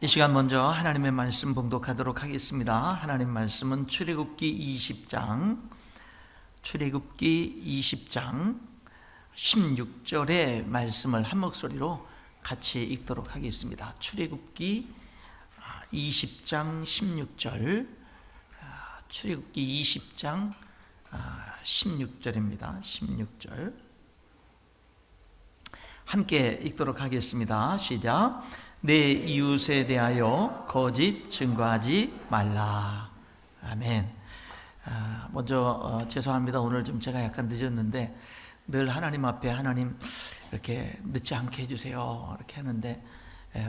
이 시간 먼저 하나님의 말씀 봉독하도록 하겠습니다. 하나님 말씀은 출애굽기 20장 16절의 말씀을 한 목소리로 같이 읽도록 하겠습니다. 출애굽기 20장 16절, 출애굽기 20장 16절입니다. 16절 함께 읽도록 하겠습니다. 시작. 내 이웃에 대하여 거짓 증거하지 말라. 아멘. 먼저 죄송합니다. 오늘 좀 제가 약간 늦었는데, 늘 하나님 앞에 하나님 이렇게 늦지 않게 해주세요 이렇게 하는데,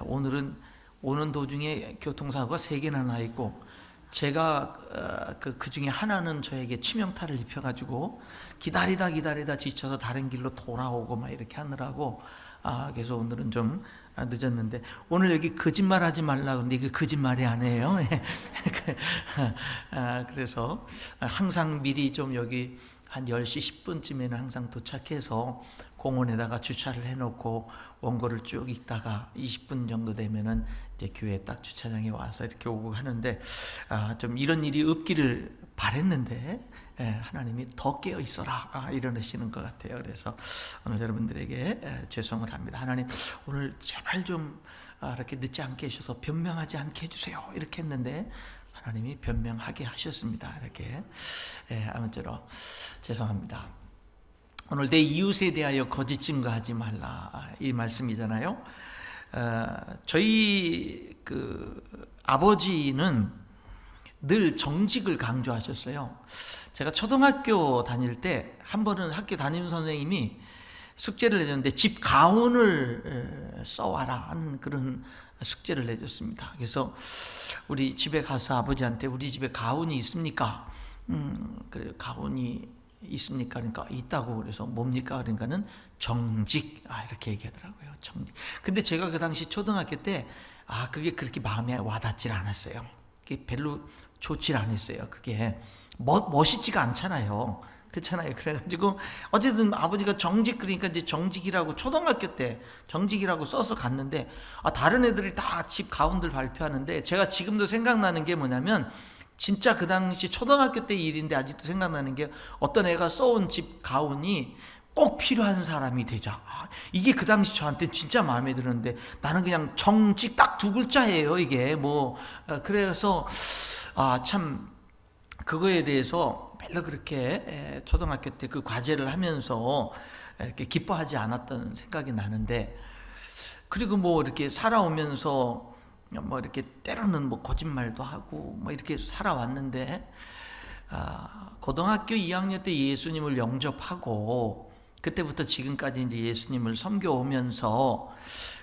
오늘은 오는 도중에 교통사고가 3개나 나 있고, 제가 그 중에 하나는 저에게 치명타를 입혀가지고 기다리다 지쳐서 다른 길로 돌아오고 막 이렇게 하느라고, 그래서 오늘은 좀 늦었는데, 오늘 여기 거짓말하지 말라 그러는데 이게 거짓말이 아니에요. 그래서 항상 미리 좀 여기 한 10시 10분쯤에는 항상 도착해서 공원에다가 주차를 해놓고 원고를 쭉 읽다가 20분 정도 되면은 이제 교회 딱 주차장에 와서 이렇게 오고 하는데, 좀 이런 일이 없기를 바랬는데, 하나님이 더 깨어 있어라 이러시는 것 같아요. 그래서 오늘 여러분들에게 죄송을 합니다. 하나님, 오늘 제발 좀 이렇게 늦지 않게 해주셔서 변명하지 않게 해주세요 이렇게 했는데, 하나님이 변명하게 하셨습니다. 이렇게. 아무쪼록 죄송합니다. 오늘 내 이웃에 대하여 거짓 증거하지 말라, 이 말씀이잖아요. 저희 아버지는 늘 정직을 강조하셨어요. 제가 초등학교 다닐 때 한 번은 학교 담임 선생님이 숙제를 내줬는데 집 가훈을 써와라 하는 그런 숙제를 내줬습니다. 그래서 우리 집에 가서 아버지한테 우리 집에 가훈이 있습니까? 그래, 가훈이 있습니까? 그러니까 있다고. 그래서 뭡니까? 그러니까는 정직, 이렇게 얘기하더라고요. 정직. 근데 제가 그 당시 초등학교 때 그게 그렇게 마음에 와닿질 않았어요. 그게 별로 좋질 않았어요. 그게 멋있지가 않잖아요. 그렇잖아요. 그래가지고 어쨌든 아버지가 정직, 그러니까 이제 정직이라고 초등학교 때 정직이라고 써서 갔는데, 다른 애들이 다 집 가훈들 발표하는데, 제가 지금도 생각나는 게 뭐냐면, 진짜 그 당시 초등학교 때 일인데 아직도 생각나는 게, 어떤 애가 써온 집 가훈이 꼭 필요한 사람이 되자. 이게 그 당시 저한테 진짜 마음에 들었는데, 나는 그냥 정직 딱 2글자예요 이게 그래서 참 그거에 대해서 별로 그렇게 초등학교 때 그 과제를 하면서 이렇게 기뻐하지 않았던 생각이 나는데, 그리고 이렇게 살아오면서 이렇게 때로는 거짓말도 하고 이렇게 살아왔는데, 고등학교 2학년 때 예수님을 영접하고 그때부터 지금까지 이제 예수님을 섬겨오면서,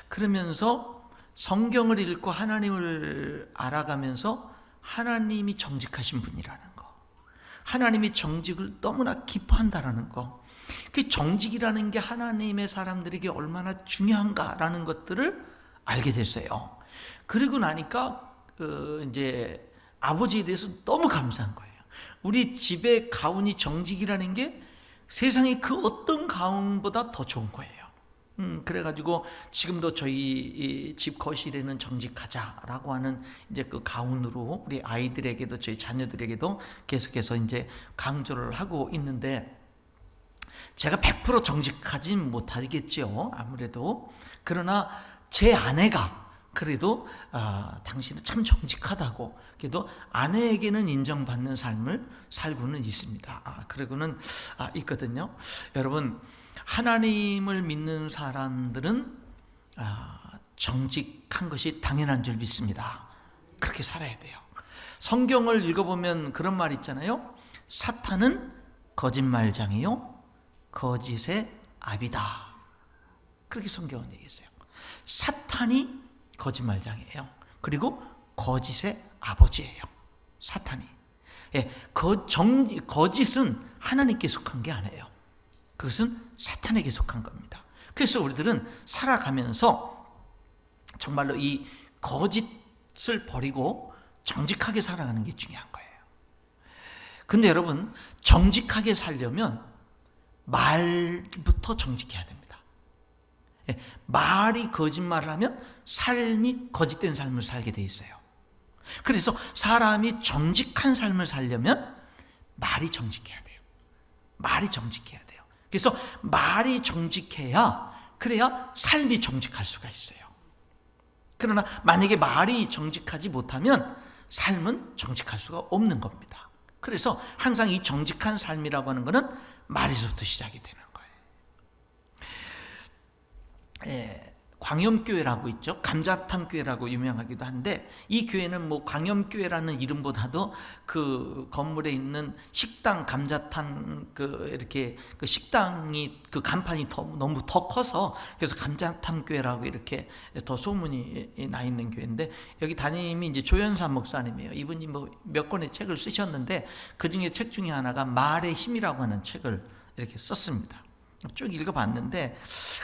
그러면서 성경을 읽고 하나님을 알아가면서 하나님이 정직하신 분이라는 거, 하나님이 정직을 너무나 기뻐한다라는 거, 그 정직이라는 게 하나님의 사람들에게 얼마나 중요한가라는 것들을 알게 됐어요. 그리고 나니까 이제 아버지에 대해서 너무 감사한 거예요. 우리 집의 가훈이 정직이라는 게 세상의 그 어떤 가훈보다 더 좋은 거예요. 그래가지고 지금도 저희 집 거실에는 정직하자라고 하는 이제 그 가훈으로 우리 아이들에게도 저희 자녀들에게도 계속해서 이제 강조를 하고 있는데, 제가 100% 정직하진 못하겠죠, 아무래도. 그러나 제 아내가 그래도 당신은 참 정직하다고, 그래도 아내에게는 인정받는 삶을 살고는 있습니다. 그러고는 있거든요. 여러분, 하나님을 믿는 사람들은 정직한 것이 당연한 줄 믿습니다. 그렇게 살아야 돼요. 성경을 읽어보면 그런 말 있잖아요. 사탄은 거짓말장이요 거짓의 아비다. 그렇게 성경은 얘기했어요. 사탄이 거짓말장이에요. 그리고 거짓의 아버지예요, 사탄이. 거짓은 하나님께 속한 게 아니에요. 그것은 사탄에게 속한 겁니다. 그래서 우리들은 살아가면서 정말로 이 거짓을 버리고 정직하게 살아가는 게 중요한 거예요. 근데 여러분, 정직하게 살려면 말부터 정직해야 됩니다. 예, 말이 거짓말을 하면 삶이 거짓된 삶을 살게 돼 있어요. 그래서 사람이 정직한 삶을 살려면 말이 정직해야 돼요. 말이 정직해야 돼요. 그래서 말이 정직해야, 그래야 삶이 정직할 수가 있어요. 그러나 만약에 말이 정직하지 못하면 삶은 정직할 수가 없는 겁니다. 그래서 항상 이 정직한 삶이라고 하는 것은 말에서부터 시작이 되는 거예요. 예, 광염교회라고 있죠. 감자탕교회라고 유명하기도 한데, 이 교회는 뭐 광염교회라는 이름보다도 그 건물에 있는 식당, 감자탕 이렇게 그 식당이 그 간판이 너무 더 커서, 그래서 감자탕교회라고 이렇게 더 소문이 나 있는 교회인데, 여기 담임이 이제 조연산 목사님이에요. 이분이 뭐 몇 권의 책을 쓰셨는데 그 중에 책 중에 하나가 말의 힘이라고 하는 책을 이렇게 썼습니다. 쭉 읽어봤는데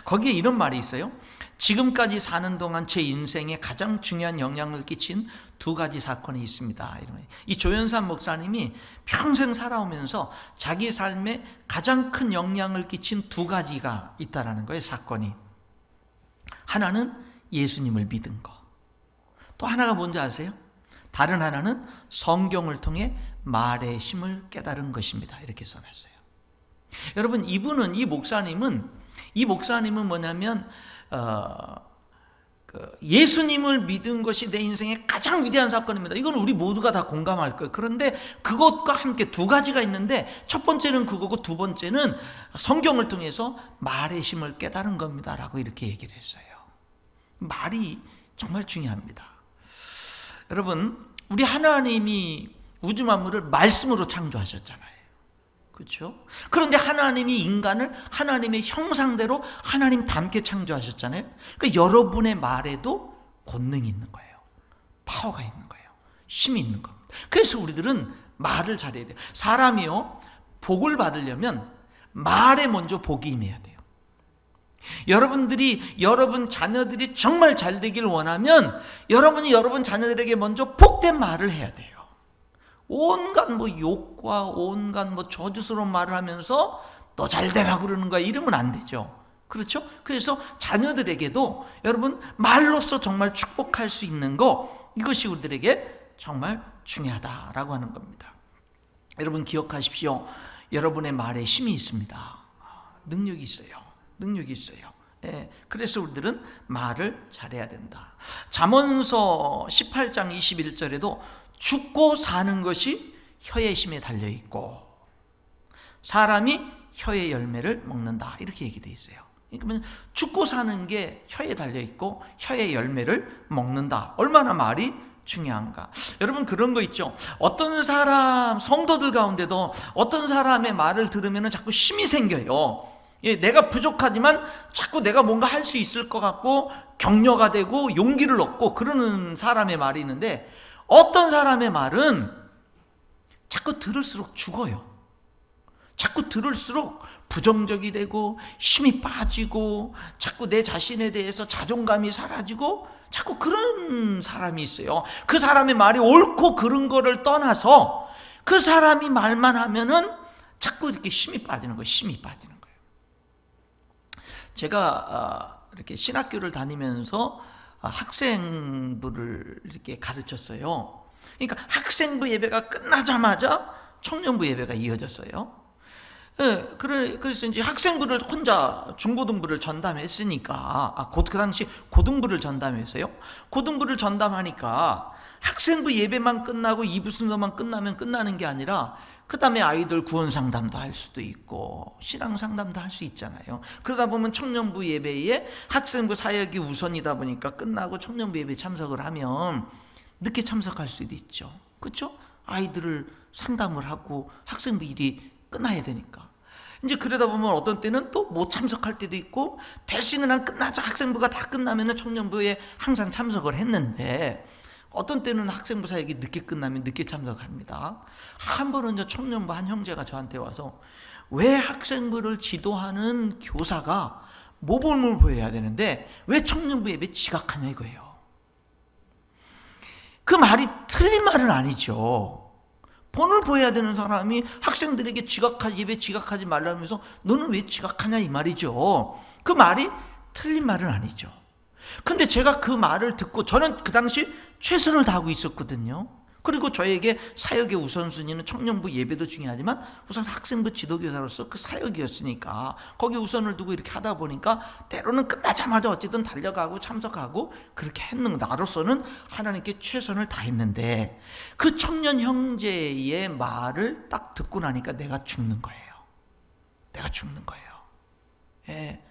거기에 이런 말이 있어요. 지금까지 사는 동안 제 인생에 가장 중요한 영향을 끼친 두 가지 사건이 있습니다. 이 조연산 목사님이 평생 살아오면서 자기 삶에 가장 큰 영향을 끼친 두 가지가 있다라는 거예요. 사건이. 하나는 예수님을 믿은 거. 또 하나가 뭔지 아세요? 다른 하나는 성경을 통해 말의 힘을 깨달은 것입니다. 이렇게 써놨어요. 여러분, 이 목사님은 뭐냐면 예수님을 믿은 것이 내 인생의 가장 위대한 사건입니다. 이건 우리 모두가 다 공감할 거예요. 그런데 그것과 함께 두 가지가 있는데, 첫 번째는 그거고 두 번째는 성경을 통해서 말의 힘을 깨달은 겁니다 라고 이렇게 얘기를 했어요. 말이 정말 중요합니다. 여러분, 우리 하나님이 우주 만물을 말씀으로 창조하셨잖아요. 그렇죠? 그런데 하나님이 인간을 하나님의 형상대로 하나님 닮게 창조하셨잖아요. 그러니까 여러분의 말에도 권능이 있는 거예요. 파워가 있는 거예요. 힘이 있는 겁니다. 그래서 우리들은 말을 잘해야 돼요. 사람이요, 복을 받으려면 말에 먼저 복이 임해야 돼요. 여러분 자녀들이 정말 잘 되길 원하면 여러분이 여러분 자녀들에게 먼저 복된 말을 해야 돼요. 온갖 욕과 온갖 저주스러운 말을 하면서 너 잘되라 그러는 거야, 이러면 안 되죠. 그렇죠? 그래서 자녀들에게도 여러분 말로써 정말 축복할 수 있는 거, 이것이 우리들에게 정말 중요하다라고 하는 겁니다. 여러분 기억하십시오. 여러분의 말에 힘이 있습니다. 능력이 있어요. 예, 그래서 우리들은 말을 잘해야 된다. 잠언서 18장 21절에도 죽고 사는 것이 혀의 힘에 달려있고 사람이 혀의 열매를 먹는다, 이렇게 얘기되어 있어요. 그러니까 죽고 사는 게 혀에 달려있고 혀의 열매를 먹는다. 얼마나 말이 중요한가. 여러분 그런 거 있죠. 어떤 사람, 성도들 가운데도 어떤 사람의 말을 들으면 자꾸 힘이 생겨요. 예, 내가 부족하지만 자꾸 내가 뭔가 할 수 있을 것 같고 격려가 되고 용기를 얻고 그러는 사람의 말이 있는데, 어떤 사람의 말은 자꾸 들을수록 죽어요. 자꾸 들을수록 부정적이 되고 힘이 빠지고 자꾸 내 자신에 대해서 자존감이 사라지고 자꾸 그런 사람이 있어요. 그 사람의 말이 옳고 그른 거를 떠나서 그 사람이 말만 하면은 자꾸 이렇게 힘이 빠지는 거예요. 제가 이렇게 신학교를 다니면서 학생부를 이렇게 가르쳤어요. 그러니까 학생부 예배가 끝나자마자 청년부 예배가 이어졌어요. 그래서 이제 학생부를 혼자 중고등부를 전담했으니까, 그 당시 고등부를 전담했어요. 고등부를 전담하니까 학생부 예배만 끝나고 2부 순서만 끝나면 끝나는 게 아니라 그 다음에 아이들 구원 상담도 할 수도 있고 신앙 상담도 할 수 있잖아요. 그러다 보면 청년부 예배에 학생부 사역이 우선이다 보니까 끝나고 청년부 예배에 참석을 하면 늦게 참석할 수도 있죠. 그렇죠? 아이들을 상담을 하고 학생부 일이 끝나야 되니까. 이제 그러다 보면 어떤 때는 또 못 참석할 때도 있고, 될 수 있는 한 끝나자, 학생부가 다 끝나면 청년부에 항상 참석을 했는데, 어떤 때는 학생부 사역이 늦게 끝나면 늦게 참석합니다. 한 번은 청년부 한 형제가 저한테 와서, 왜 학생부를 지도하는 교사가 모범을 보여야 되는데 왜 청년부 예배 지각하냐 이거예요. 그 말이 틀린 말은 아니죠. 본을 보여야 되는 사람이 학생들에게 예배 지각하지 말라면서 너는 왜 지각하냐 이 말이죠. 그 말이 틀린 말은 아니죠. 근데 제가 그 말을 듣고 저는 그 당시 최선을 다하고 있었거든요. 그리고 저에게 사역의 우선순위는 청년부 예배도 중요하지만 우선 학생부 지도교사로서 그 사역이었으니까 거기 우선을 두고 이렇게 하다 보니까 때로는 끝나자마자 어쨌든 달려가고 참석하고 그렇게 했는 나로서는 하나님께 최선을 다했는데 그 청년 형제의 말을 딱 듣고 나니까 내가 죽는 거예요. 내가 죽는 거예요. 예.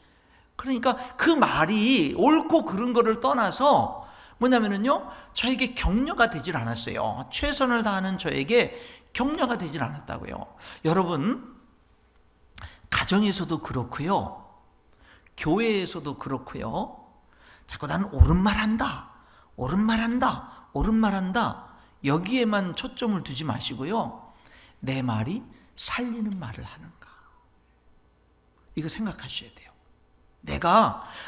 그러니까 그 말이 옳고 그른 거를 떠나서 뭐냐면은요, 저에게 격려가 되질 않았어요. 최선을 다하는 저에게 격려가 되질 않았다고요. 여러분, 가정에서도 그렇고요, 교회에서도 그렇고요, 자꾸 나는 옳은 말 한다, 옳은 말 한다, 옳은 말 한다, 여기에만 초점을 두지 마시고요, 내 말이 살리는 말을 하는가, 이거 생각하셔야 돼요.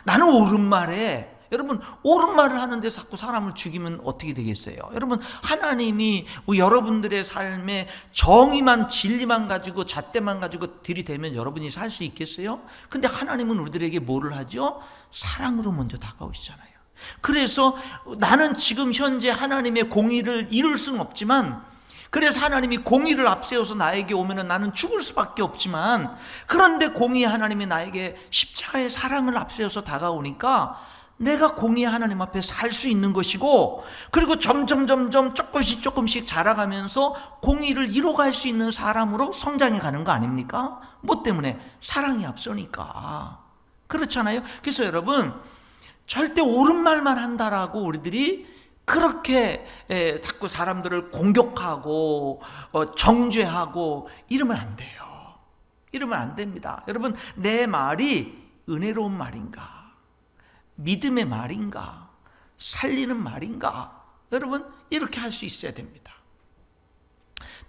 나는 옳은 말에, 여러분 옳은 말을 하는데 자꾸 사람을 죽이면 어떻게 되겠어요? 여러분, 하나님이 여러분들의 삶에 정의만 진리만 가지고 잣대만 가지고 들이대면 여러분이 살 수 있겠어요? 근데 하나님은 우리들에게 뭐를 하죠? 사랑으로 먼저 다가오시잖아요. 그래서 나는 지금 현재 하나님의 공의를 이룰 수는 없지만, 그래서 하나님이 공의를 앞세워서 나에게 오면은 나는 죽을 수밖에 없지만, 그런데 공의의 하나님이 나에게 십자가의 사랑을 앞세워서 다가오니까 내가 공의의 하나님 앞에 살 수 있는 것이고, 그리고 점점 조금씩 자라가면서 공의를 이뤄갈 수 있는 사람으로 성장해 가는 거 아닙니까? 뭐 때문에? 사랑이 앞서니까. 그렇잖아요. 그래서 여러분, 절대 옳은 말만 한다라고 우리들이 그렇게 자꾸 사람들을 공격하고 정죄하고 이러면 안 돼요. 이러면 안 됩니다. 여러분, 내 말이 은혜로운 말인가, 믿음의 말인가, 살리는 말인가, 여러분 이렇게 할 수 있어야 됩니다.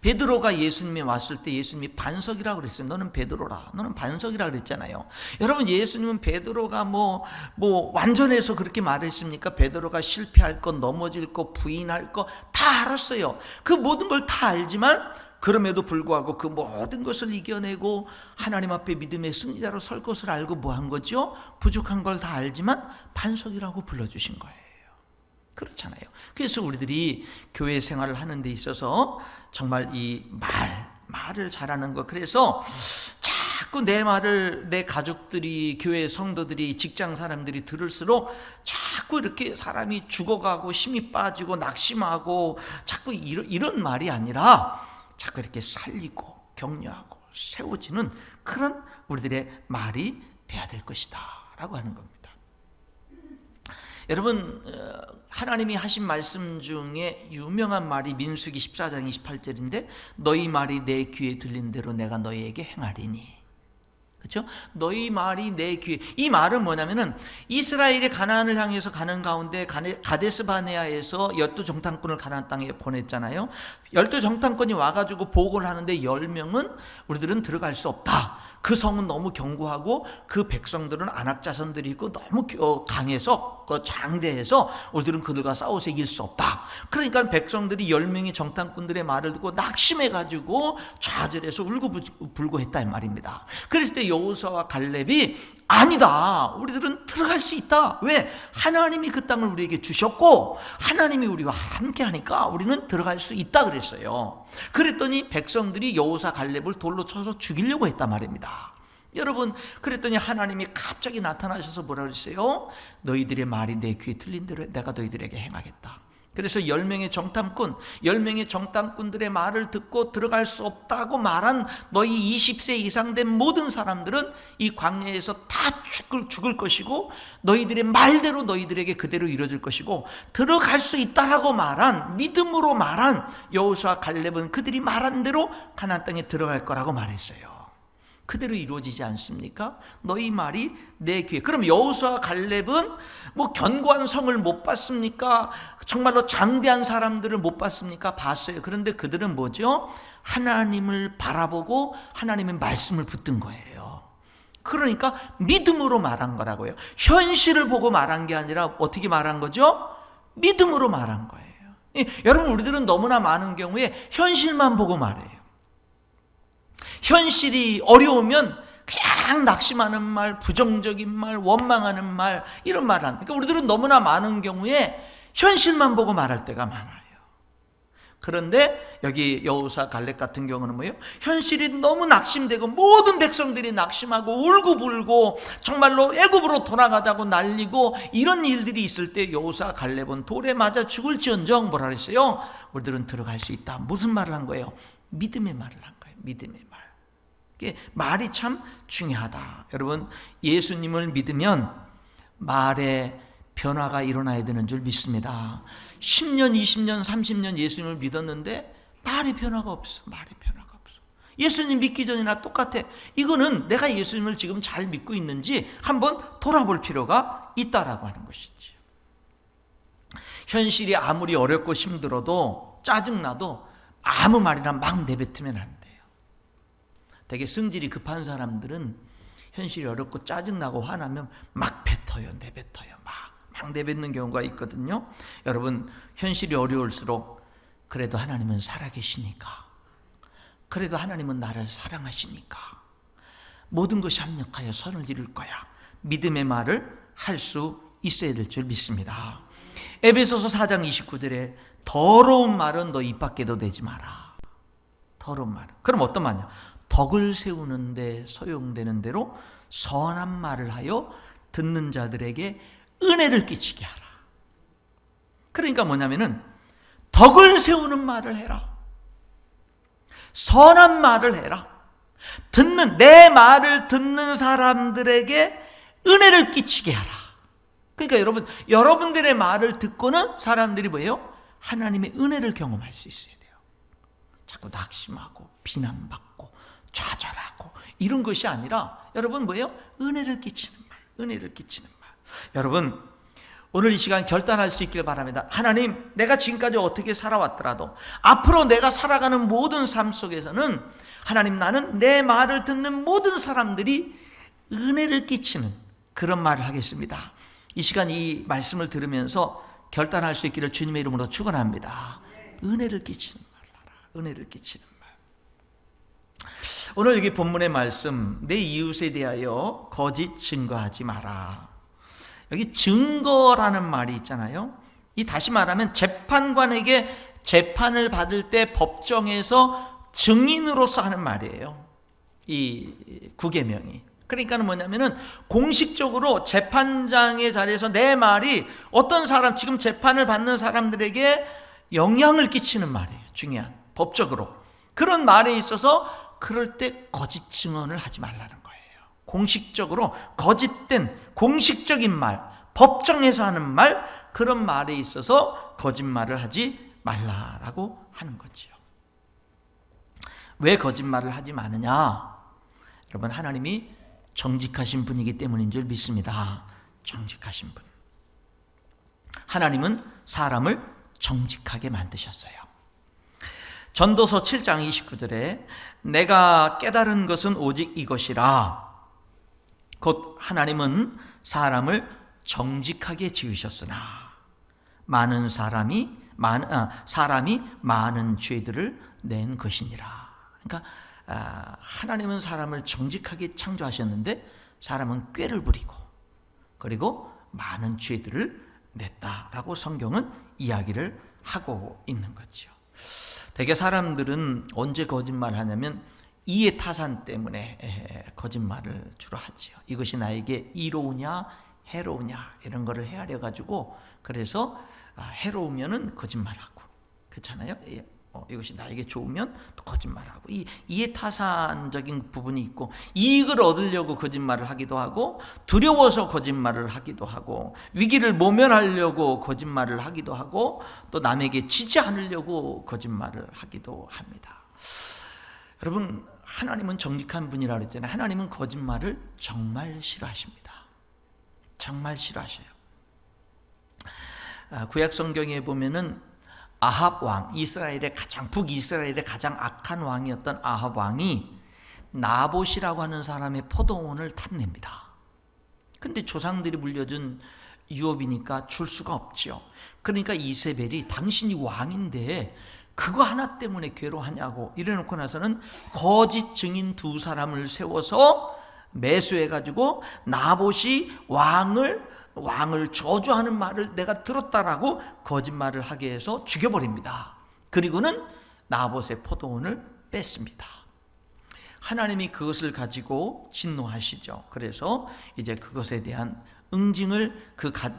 베드로가 예수님이 왔을 때 예수님이 반석이라고 그랬어요. 너는 베드로라, 너는 반석이라고 그랬잖아요. 여러분, 예수님은 베드로가 뭐 완전해서 그렇게 말했습니까? 베드로가 실패할 것, 넘어질 것, 부인할 것 다 알았어요. 그 모든 걸 다 알지만 그럼에도 불구하고 그 모든 것을 이겨내고 하나님 앞에 믿음의 승리자로 설 것을 알고 뭐 한 거죠? 부족한 걸 다 알지만 반석이라고 불러주신 거예요. 그렇잖아요. 그래서 우리들이 교회 생활을 하는 데 있어서 정말 이 말을 잘하는 것, 그래서 자꾸 내 말을 내 가족들이, 교회 성도들이, 직장 사람들이 들을수록 자꾸 이렇게 사람이 죽어가고 힘이 빠지고 낙심하고 자꾸 이런 말이 아니라 자꾸 이렇게 살리고 격려하고 세워지는 그런 우리들의 말이 돼야 될 것이다 라고 하는 겁니다. 여러분, 하나님이 하신 말씀 중에 유명한 말이 민수기 14장 28절인데 너희 말이 내 귀에 들린 대로 내가 너희에게 행하리니. 그렇죠? 너희 말이 내 귀에. 이 말은 뭐냐면은 이스라엘이 가나안을 향해서 가는 가운데 가데스 바네아에서 12정탐꾼을 가나안 땅에 보냈잖아요. 12정탐꾼이 와가지고 보고를 하는데 10명은 우리들은 들어갈 수 없다. 그 성은 너무 견고하고 그 백성들은 안악자손들이 있고 너무 강해서 장대해서 우리들은 그들과 싸워서 이길 수 없다. 그러니까 백성들이 10명의 정탐꾼들의 말을 듣고 낙심해가지고 좌절해서 울고불고 했다 이 말입니다. 그랬을 때 여호수아와 갈렙이 아니다, 우리들은 들어갈 수 있다. 왜? 하나님이 그 땅을 우리에게 주셨고 하나님이 우리와 함께 하니까 우리는 들어갈 수 있다 그랬어요. 그랬더니 백성들이 여호수아 갈렙을 돌로 쳐서 죽이려고 했단 말입니다. 여러분, 그랬더니 하나님이 갑자기 나타나셔서 뭐라 그랬어요? 너희들의 말이 내 귀에 들린 대로 내가 너희들에게 행하겠다. 그래서 10명의 정탐꾼들의 말을 듣고 들어갈 수 없다고 말한 너희 20세 이상 된 모든 사람들은 이 광야에서 다 죽을 것이고 너희들의 말대로 너희들에게 그대로 이루어질 것이고, 들어갈 수 있다라고 말한, 믿음으로 말한 여호수아 갈렙은 그들이 말한 대로 가나안 땅에 들어갈 거라고 말했어요. 그대로 이루어지지 않습니까? 너희 말이 내 귀에. 그럼 여호수아 갈렙은 뭐 견고한 성을 못 봤습니까? 정말로 장대한 사람들을 못 봤습니까? 봤어요. 그런데 그들은 뭐죠? 하나님을 바라보고 하나님의 말씀을 붙든 거예요. 그러니까 믿음으로 말한 거라고요. 현실을 보고 말한 게 아니라 어떻게 말한 거죠? 믿음으로 말한 거예요. 여러분, 우리들은 너무나 많은 경우에 현실만 보고 말해요. 현실이 어려우면 그냥 낙심하는 말, 부정적인 말, 원망하는 말, 이런 말을 한다. 그러니까 우리들은 너무나 많은 경우에 현실만 보고 말할 때가 많아요. 그런데 여기 여호사 갈렙 같은 경우는 뭐예요? 현실이 너무 낙심되고 모든 백성들이 낙심하고 울고불고 정말로 애굽으로 돌아가자고 난리고 이런 일들이 있을 때 여호사 갈렙은 돌에 맞아 죽을지언정 뭐라 그랬어요? 우리들은 들어갈 수 있다. 무슨 말을 한 거예요? 믿음의 말을 한 거예요. 믿음의 말. 이게 말이 참 중요하다. 여러분, 예수님을 믿으면 말에 변화가 일어나야 되는 줄 믿습니다. 10년, 20년, 30년 예수님을 믿었는데 말의 변화가 없어. 말의 변화가 없어. 예수님 믿기 전이나 똑같아. 이거는 내가 예수님을 지금 잘 믿고 있는지 한번 돌아볼 필요가 있다라고 하는 것이지. 현실이 아무리 어렵고 힘들어도 짜증나도 아무 말이나 막 내뱉으면 안 돼요. 되게 성질이 급한 사람들은 현실이 어렵고 짜증나고 화나면 막 뱉어요. 내뱉어요. 막 내뱉는 경우가 있거든요. 여러분, 현실이 어려울수록 그래도 하나님은 살아계시니까, 그래도 하나님은 나를 사랑하시니까 모든 것이 합력하여 선을 이룰 거야. 믿음의 말을 할 수 있어야 될 줄 믿습니다. 에베소서 4장 29절에 더러운 말은 너 입 밖에도 내지 마라. 더러운 말은. 그럼 어떤 말이냐? 덕을 세우는데 소용되는 대로 선한 말을 하여 듣는 자들에게 은혜를 끼치게 하라. 그러니까 뭐냐면은 덕을 세우는 말을 해라. 선한 말을 해라. 내 말을 듣는 사람들에게 은혜를 끼치게 하라. 그러니까 여러분들의 말을 듣고는 사람들이 뭐예요? 하나님의 은혜를 경험할 수 있어야 돼요. 자꾸 낙심하고 비난받고 좌절하고 이런 것이 아니라 여러분 뭐예요? 은혜를 끼치는 말, 은혜를 끼치는 말. 여러분, 오늘 이 시간 결단할 수 있길 바랍니다. 하나님, 내가 지금까지 어떻게 살아왔더라도 앞으로 내가 살아가는 모든 삶 속에서는 하나님, 나는 내 말을 듣는 모든 사람들이 은혜를 끼치는 그런 말을 하겠습니다. 이 시간 이 말씀을 들으면서 결단할 수 있기를 주님의 이름으로 축원합니다. 은혜를 끼치는 말, 은혜를 끼치는 말. 오늘 여기 본문의 말씀, 내 이웃에 대하여 거짓 증거하지 마라. 여기 증거라는 말이 있잖아요. 이 다시 말하면 재판관에게 재판을 받을 때 법정에서 증인으로서 하는 말이에요. 이 구계명이. 그러니까는 뭐냐면은 공식적으로 재판장의 자리에서 내 말이 어떤 사람, 지금 재판을 받는 사람들에게 영향을 끼치는 말이에요. 중요한 법적으로. 그런 말에 있어서 그럴 때 거짓 증언을 하지 말라는 거예요. 공식적으로 거짓된 공식적인 말, 법정에서 하는 말, 그런 말에 있어서 거짓말을 하지 말라라고 하는 거죠. 왜 거짓말을 하지 마느냐? 여러분, 하나님이 정직하신 분이기 때문인 줄 믿습니다. 정직하신 분. 하나님은 사람을 정직하게 만드셨어요. 전도서 7장 29절에 내가 깨달은 것은 오직 이것이라. 곧 하나님은 사람을 정직하게 지으셨으나 사람이 많은 죄들을 낸 것이니라. 그러니까 하나님은 사람을 정직하게 창조하셨는데 사람은 꾀를 부리고 그리고 많은 죄들을 냈다라고 성경은 이야기를 하고 있는 거죠. 대개 사람들은 언제 거짓말을 하냐면 이해 타산 때문에 거짓말을 주로 하죠. 이것이 나에게 이로우냐 해로우냐 이런 거를 헤아려 가지고, 그래서 해로우면은 거짓말하고, 그렇잖아요. 이것이 나에게 좋으면 또 거짓말하고, 이 이해 타산적인 부분이 있고, 이익을 얻으려고 거짓말을 하기도 하고, 두려워서 거짓말을 하기도 하고, 위기를 모면하려고 거짓말을 하기도 하고, 또 남에게 지지 않으려고 거짓말을 하기도 합니다. 여러분, 하나님은 정직한 분이라고 그랬잖아요. 하나님은 거짓말을 정말 싫어하십니다. 정말 싫어하셔요. 구약 성경에 보면은 아합 왕, 북이스라엘의 가장 악한 왕이었던 아합 왕이 나봇이라고 하는 사람의 포도원을 탐냅니다. 근데 조상들이 물려준 유업이니까 줄 수가 없죠. 그러니까 이세벨이 당신이 왕인데 그거 하나 때문에 괴로워하냐고 이래놓고 나서는 거짓 증인 2 사람을 세워서 매수해가지고 나봇이 왕을 저주하는 말을 내가 들었다라고 거짓말을 하게 해서 죽여버립니다. 그리고는 나봇의 포도원을 뺐습니다. 하나님이 그것을 가지고 진노하시죠. 그래서 이제 그것에 대한 응징을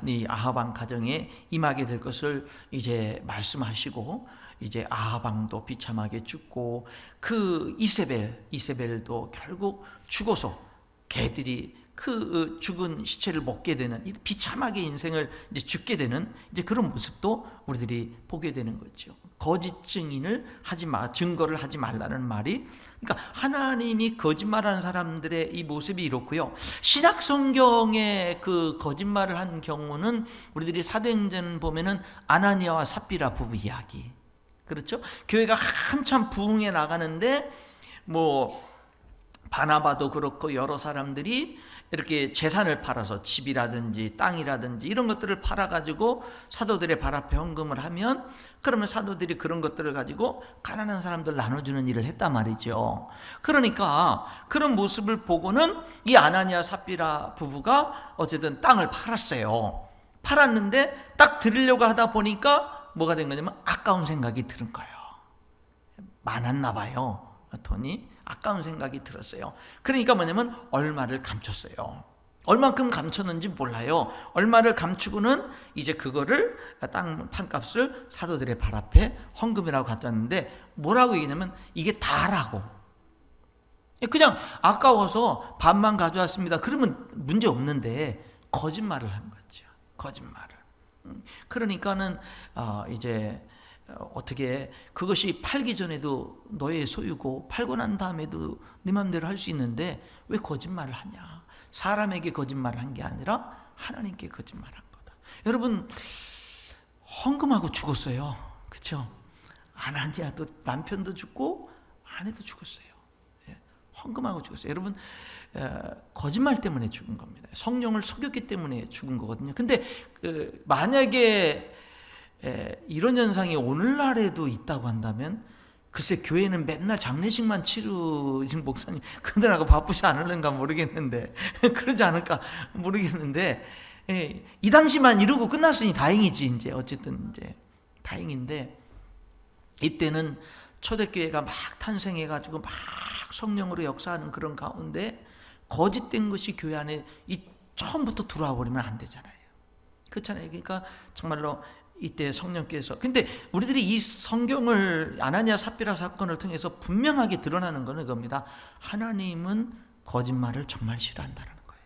이 아합 왕 가정에 임하게 될 것을 이제 말씀하시고, 이제 아합 왕도 비참하게 죽고, 그 이세벨도 결국 죽어서 개들이 그 죽은 시체를 먹게 되는, 비참하게 인생을 이제 죽게 되는 이제 그런 모습도 우리들이 보게 되는 거죠. 거짓 증인을 하지 마, 증거를 하지 말라는 말이, 그러니까 하나님이 거짓말하는 사람들의 이 모습이 이렇고요. 신약 성경에 그 거짓말을 한 경우는 우리들이 사도행전 보면은 아나니아와 삽비라 부부 이야기, 그렇죠? 교회가 한참 부흥해 나가는데 뭐 바나바도 그렇고 여러 사람들이 이렇게 재산을 팔아서 집이라든지 땅이라든지 이런 것들을 팔아가지고 사도들의 발 앞에 헌금을 하면, 그러면 사도들이 그런 것들을 가지고 가난한 사람들 나눠주는 일을 했단 말이죠. 그러니까 그런 모습을 보고는 이 아나니아 삽비라 부부가 어쨌든 땅을 팔았어요. 팔았는데 딱 드리려고 하다 보니까 뭐가 된 거냐면 아까운 생각이 들은 거예요. 많았나 봐요, 돈이. 아까운 생각이 들었어요. 그러니까 뭐냐면 얼마를 감췄어요. 얼만큼 감췄는지 몰라요. 얼마를 감추고는 이제 그거를 땅 판값을 사도들의 발 앞에 헌금이라고 갖다 놨는데, 뭐라고 얘기냐면 이게 다라고. 그냥 아까워서 반만 가져왔습니다. 그러면 문제 없는데 거짓말을 한 거죠. 거짓말을. 그러니까는 이제 어떻게 그것이 팔기 전에도 너의 소유고 팔고 난 다음에도 네 맘대로 할 수 있는데 왜 거짓말을 하냐. 사람에게 거짓말을 한 게 아니라 하나님께 거짓말을 한 거다. 여러분, 헌금하고 죽었어요. 그렇죠? 아나니아도 남편도 죽고 아내도 죽었어요. 헌금하고 죽었어요. 여러분, 거짓말 때문에 죽은 겁니다. 성령을 속였기 때문에 죽은 거거든요. 근데 만약에 이런 현상이 오늘날에도 있다고 한다면, 글쎄 교회는 맨날 장례식만 치르신 목사님 그들하고 바쁘지 않을는가 모르겠는데 그러지 않을까 모르겠는데, 이 당시만 이러고 끝났으니 다행이지. 이제 어쨌든 이제 다행인데, 이때는 초대교회가 막 탄생해가지고 막 성령으로 역사하는 그런 가운데 거짓된 것이 교회 안에 처음부터 들어와 버리면 안 되잖아요. 그렇잖아요. 그러니까 정말로 이때 성령께서, 근데 우리들이 이 성경을 아나니아 삽비라 사건을 통해서 분명하게 드러나는 것은 이겁니다. 하나님은 거짓말을 정말 싫어한다는 거예요.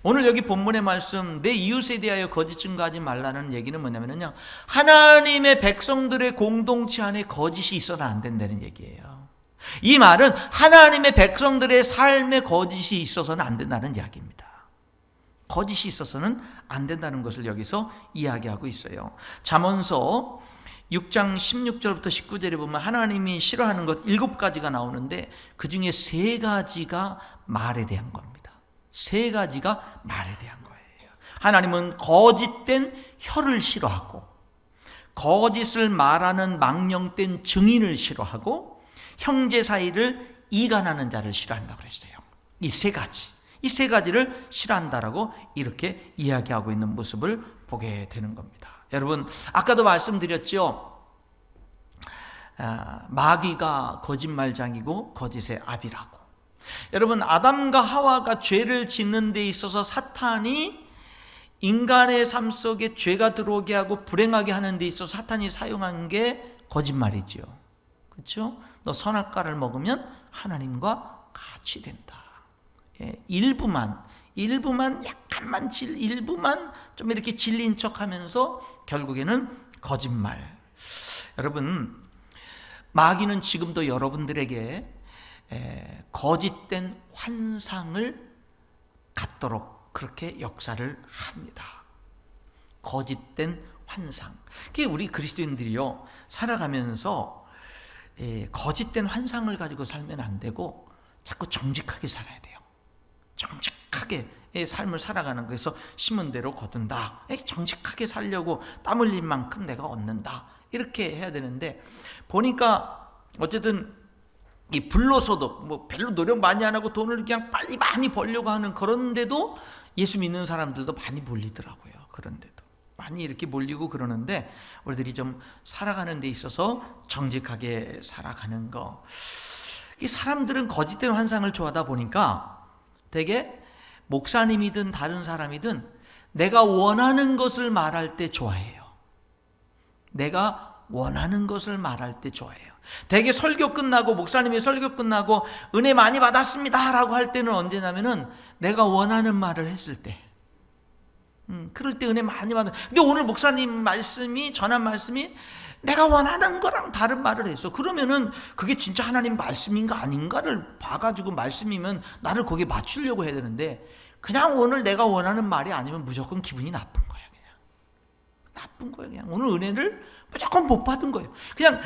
오늘 여기 본문의 말씀, 내 이웃에 대하여 거짓 증거하지 말라는 얘기는 뭐냐면요, 하나님의 백성들의 공동체 안에 거짓이 있어서는 안 된다는 얘기예요. 이 말은 하나님의 백성들의 삶에 거짓이 있어서는 안 된다는 이야기입니다. 거짓이 있어서는 안 된다는 것을 여기서 이야기하고 있어요. 잠언서 6장 16절부터 19절에 보면 하나님이 싫어하는 것 7가지가 나오는데, 그 중에 3가지가 말에 대한 겁니다. 3가지가 말에 대한 거예요. 하나님은 거짓된 혀를 싫어하고, 거짓을 말하는 망령된 증인을 싫어하고, 형제 사이를 이간하는 자를 싫어한다고 그랬어요. 이 3가지. 이 3가지를 싫어한다라고 이렇게 이야기하고 있는 모습을 보게 되는 겁니다. 여러분, 아까도 말씀드렸죠. 마귀가 거짓말장이고 거짓의 아비라고. 여러분, 아담과 하와가 죄를 짓는 데 있어서 사탄이 인간의 삶 속에 죄가 들어오게 하고 불행하게 하는 데 있어서 사탄이 사용한 게 거짓말이죠. 그렇죠? 너 선악과를 먹으면 하나님과 같이 된다. 일부만 약간만 일부만 좀 이렇게 진리인 척하면서 결국에는 거짓말. 여러분, 마귀는 지금도 여러분들에게 거짓된 환상을 갖도록 그렇게 역사를 합니다. 거짓된 환상. 그게 우리 그리스도인들이요, 살아가면서 거짓된 환상을 가지고 살면 안 되고 자꾸 정직하게 살아야 돼요. 정직하게 삶을 살아가는 거에서 심은 대로 거둔다. 정직하게 살려고 땀 흘린 만큼 내가 얻는다. 이렇게 해야 되는데, 보니까 어쨌든 이 불로서도 뭐 별로 노력 많이 안 하고 돈을 그냥 빨리 많이 벌려고 하는 그런데도 예수 믿는 사람들도 많이 몰리더라고요. 그런데도 많이 이렇게 몰리고 그러는데 우리들이 좀 살아가는 데 있어서 정직하게 살아가는 거. 이 사람들은 거짓된 환상을 좋아하다 보니까 되게 목사님이든 다른 사람이든 내가 원하는 것을 말할 때 좋아해요. 내가 원하는 것을 말할 때 좋아해요. 되게 설교 끝나고 목사님이 설교 끝나고 은혜 많이 받았습니다 라고 할 때는 언제냐면은 내가 원하는 말을 했을 때 그럴 때 은혜 많이 받아. 근데 오늘 목사님 말씀이 전한 말씀이 내가 원하는 거랑 다른 말을 했어. 그러면은 그게 진짜 하나님 말씀인가 아닌가를 봐가지고 말씀이면 나를 거기에 맞추려고 해야 되는데 그냥 오늘 내가 원하는 말이 아니면 무조건 기분이 나쁜 거야. 그냥 나쁜 거예요. 그냥 오늘 은혜를 무조건 못 받은 거예요. 그냥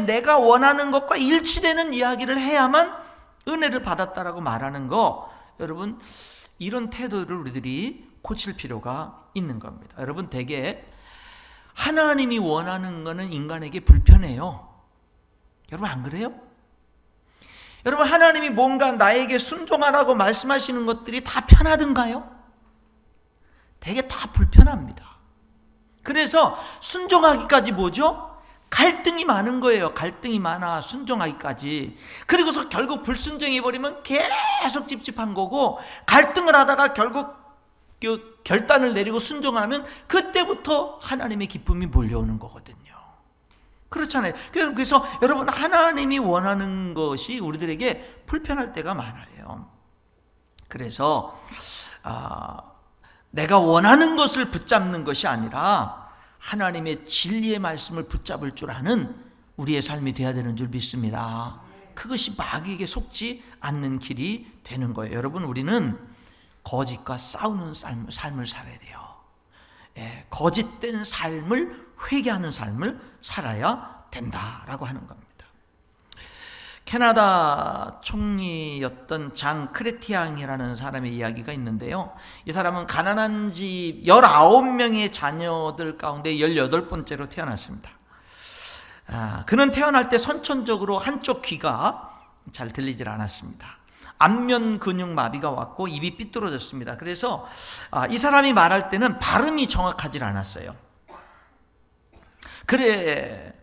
내가 원하는 것과 일치되는 이야기를 해야만 은혜를 받았다라고 말하는 거. 여러분 이런 태도를 우리들이 고칠 필요가 있는 겁니다. 여러분 되게 하나님이 원하는 것은 인간에게 불편해요. 여러분 안 그래요? 여러분 하나님이 뭔가 나에게 순종하라고 말씀하시는 것들이 다 편하던가요? 되게 다 불편합니다. 그래서 순종하기까지 뭐죠? 갈등이 많은 거예요. 갈등이 많아 순종하기까지. 그리고서 결국 불순종해버리면 계속 찝찝한 거고 갈등을 하다가 결국 결단을 내리고 순종을 하면 그때부터 하나님의 기쁨이 몰려오는 거거든요. 그렇잖아요. 그래서 여러분 하나님이 원하는 것이 우리들에게 불편할 때가 많아요. 그래서 내가 원하는 것을 붙잡는 것이 아니라 하나님의 진리의 말씀을 붙잡을 줄 아는 우리의 삶이 되어야 되는 줄 믿습니다. 그것이 마귀에게 속지 않는 길이 되는 거예요. 여러분 우리는 거짓과 싸우는 삶을 살아야 돼요. 거짓된 삶을 회개하는 삶을 살아야 된다라고 하는 겁니다. 캐나다 총리였던 장 크레티앙이라는 사람의 이야기가 있는데요. 이 사람은 가난한 집 19명의 자녀들 가운데 18번째로 태어났습니다. 그는 태어날 때 선천적으로 한쪽 귀가 잘 들리질 않았습니다. 안면 근육 마비가 왔고 입이 삐뚤어졌습니다. 그래서 이 사람이 말할 때는 발음이 정확하지 않았어요.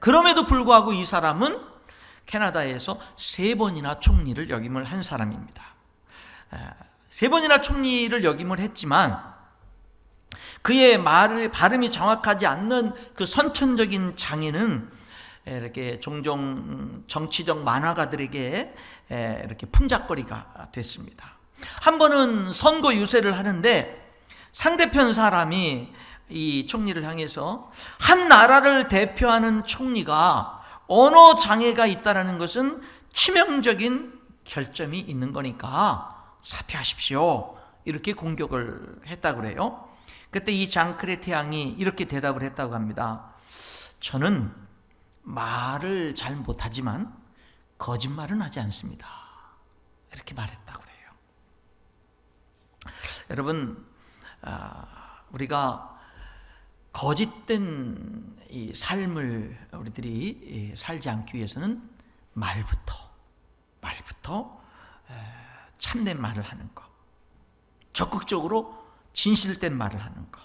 그럼에도 불구하고 이 사람은 캐나다에서 3번이나 총리를 역임을 한 사람입니다. 3번이나 총리를 역임을 했지만 그의 발음이 정확하지 않는 그 선천적인 장애는 이렇게 종종 정치적 만화가들에게 이렇게 풍작거리가 됐습니다. 한 번은 선거 유세를 하는데 상대편 사람이 이 총리를 향해서 한 나라를 대표하는 총리가 언어 장애가 있다는 것은 치명적인 결점이 있는 거니까 사퇴하십시오. 이렇게 공격을 했다고 그래요. 그때 이 장크레티앙이 이렇게 대답을 했다고 합니다. 저는 말을 잘 못하지만 거짓말은 하지 않습니다. 이렇게 말했다고 그래요. 여러분 우리가 거짓된 이 삶을 우리들이 살지 않기 위해서는 말부터 참된 말을 하는 것, 적극적으로 진실된 말을 하는 것.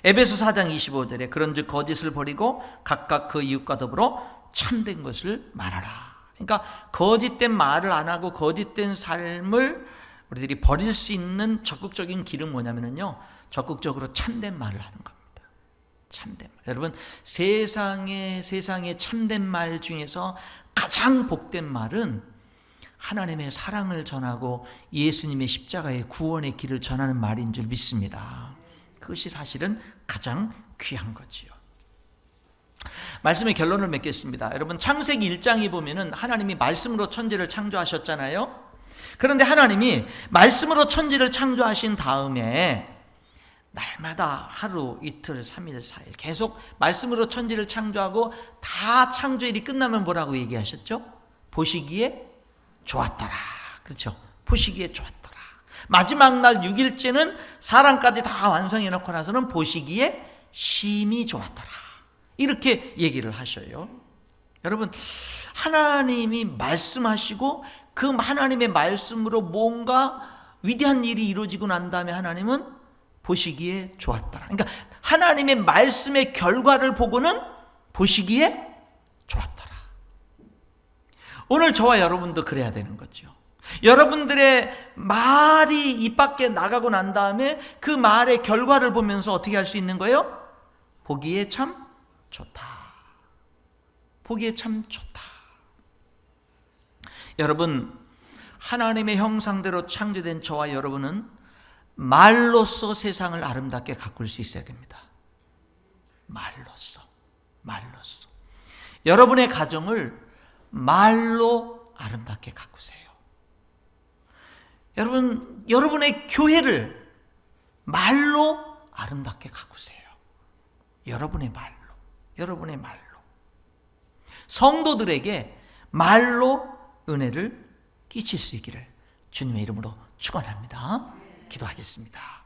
에베소 4장 25절에 그런즉 거짓을 버리고 각각 그 이웃과 더불어 참된 것을 말하라. 그러니까 거짓된 말을 안 하고 거짓된 삶을 우리들이 버릴 수 있는 적극적인 길은 뭐냐면요, 적극적으로 참된 말을 하는 겁니다. 참된 말. 여러분 세상의 참된 말 중에서 가장 복된 말은 하나님의 사랑을 전하고 예수님의 십자가의 구원의 길을 전하는 말인 줄 믿습니다. 그것이 사실은 가장 귀한 거지요. 말씀의 결론을 맺겠습니다. 여러분 창세기 1장에 보면은 하나님이 말씀으로 천지를 창조하셨잖아요. 그런데 하나님이 말씀으로 천지를 창조하신 다음에 날마다 하루, 이틀, 3일, 4일 계속 말씀으로 천지를 창조하고 다 창조일이 끝나면 뭐라고 얘기하셨죠? 보시기에 좋았더라. 그렇죠? 보시기에 좋았더라. 마지막 날 6일째는 사람까지 다 완성해 놓고 나서는 보시기에 심히 좋았더라. 이렇게 얘기를 하셔요. 여러분, 하나님이 말씀하시고 그 하나님의 말씀으로 뭔가 위대한 일이 이루어지고 난 다음에 하나님은 보시기에 좋았더라. 그러니까 하나님의 말씀의 결과를 보고는 보시기에 좋았더라. 오늘 저와 여러분도 그래야 되는 거죠. 여러분들의 말이 입 밖에 나가고 난 다음에 그 말의 결과를 보면서 어떻게 할 수 있는 거예요? 보기에 참 좋다. 보기에 참 좋다. 여러분, 하나님의 형상대로 창조된 저와 여러분은 말로써 세상을 아름답게 가꿀 수 있어야 됩니다. 말로써. 여러분의 가정을 말로 아름답게 가꾸세요. 여러분의 교회를 말로 아름답게 가꾸세요. 여러분의 말로. 성도들에게 말로 은혜를 끼칠 수 있기를 주님의 이름으로 축원합니다. 기도하겠습니다.